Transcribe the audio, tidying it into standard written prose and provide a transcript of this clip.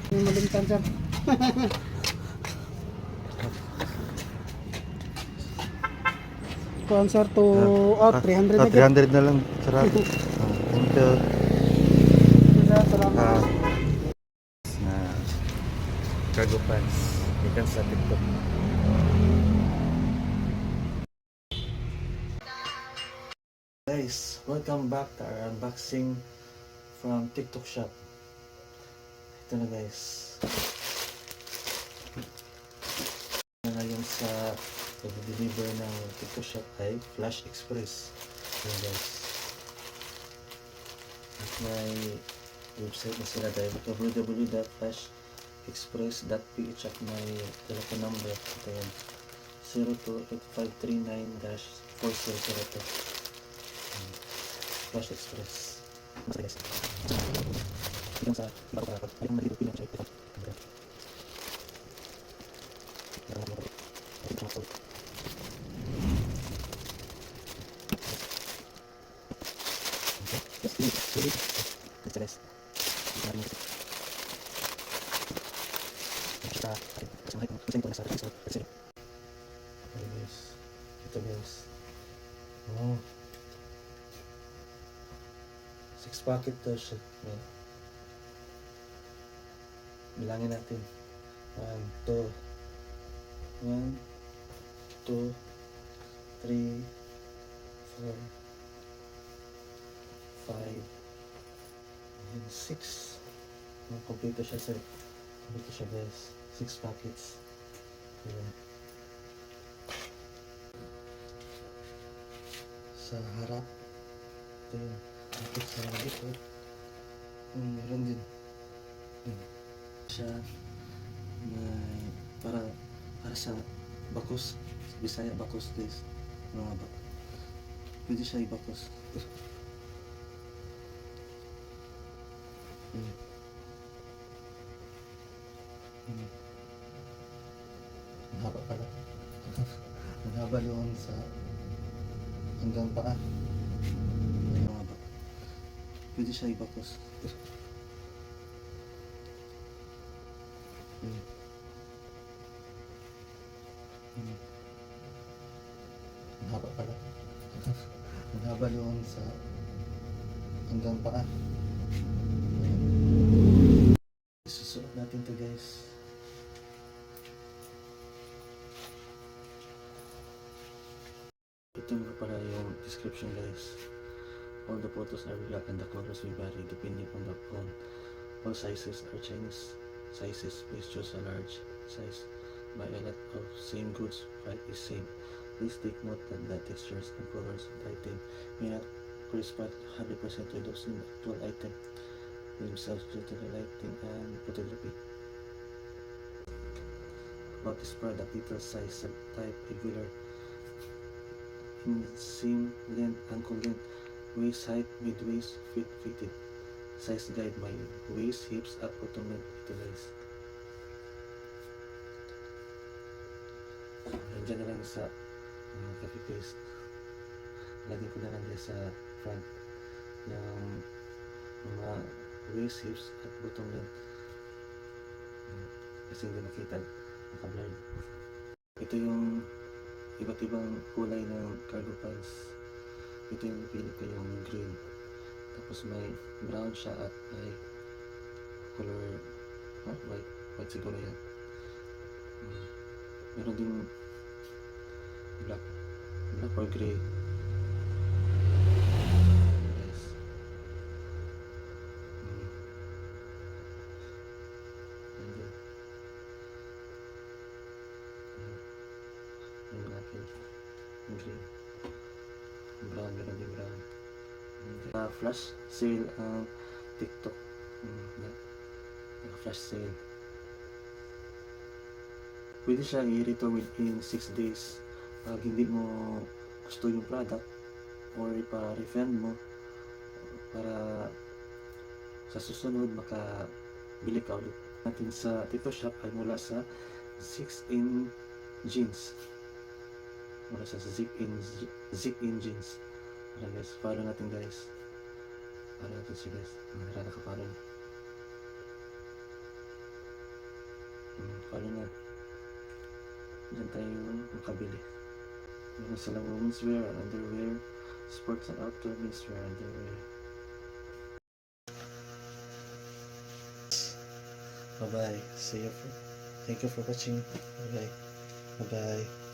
Yung malimtan sir. Kuhan sir to 300 na 300 na lang. Sarap. Thank you. Salamat. Na cargo pants. Ikan sa TikTok. Guys, welcome back to our unboxing from TikTok shop. Ito na guys. Ngayon sa pag-deliver ng TikTok shop ay Flash Express. Ito guys. At may website na sila www.flashexpress.ph at may telephone number. Ito yan. 028539-4002. Flash Express. Guys. Ito sa iba ko para ayun malito pilang siya ito. Ito guys. Oh. 6 packet to siya. Bilangin natin. 1, 2, 3, 4, 5, and 6. Kompleto siya sir. Kompleto siya guys. 6 packets. Ayan. Sa harap. Ito yun. Packet sa likod. Meron din. Siya may para sa bakos. Bisaya bakos guys. Mga bakos. Pwede siya ibakos. Ang haba pala. Ang haba doon sa hanggang paa. Mga haba. Pwede siya ibakos. Ang haba pala. Ang haba doon sa hanggang paa. Susunod natin to guys. Ito nga pala yung description guys. All the photos are black and the colors may vary depending on the phone. All sizes are Chinese sizes. Please choose a large size. Buy a lot of same goods, price is same. Please take note that the textures and colors of the item may not correspond 100% to those in the actual item themselves due to the lighting and photography. About this product, details, size, type, regular, inseam, length, ankle length, waist height, mid-waist, fitted. Size guide, my waist, hips, at bottom length. Ito guys. Nandiyan na lang sa copy paste. Lagyan ko na lang dyan sa front ng mga waist, hips, at bottom length. Kasi hindi nakita, naka-blurred. Ito yung iba't ibang kulay ng cargo pants. Ito yung pili ko yung green. Tapos may brown siya at may color white siguro yan. Meron din black or gray. Yes. And then yung black and gray. Brown, meron din brown. Flash sale ang TikTok. Flash sale. Pwede siya i-return within 6 days. Pag hindi mo gusto yung product or ipa-refund mo para sa susunod makabili ka ulit. Natin sa TikTok shop ay mula sa zip-in jeans. Mula sa zip-in jeans. Alright guys, follow natin guys. Follow natin siya guys. Nakaka-follow. Diyan tayo makabili. Meron silang women's wear, underwear, sports and outdoor menswear, underwear. Bye bye. See you. Thank you for watching. Bye bye. Bye bye.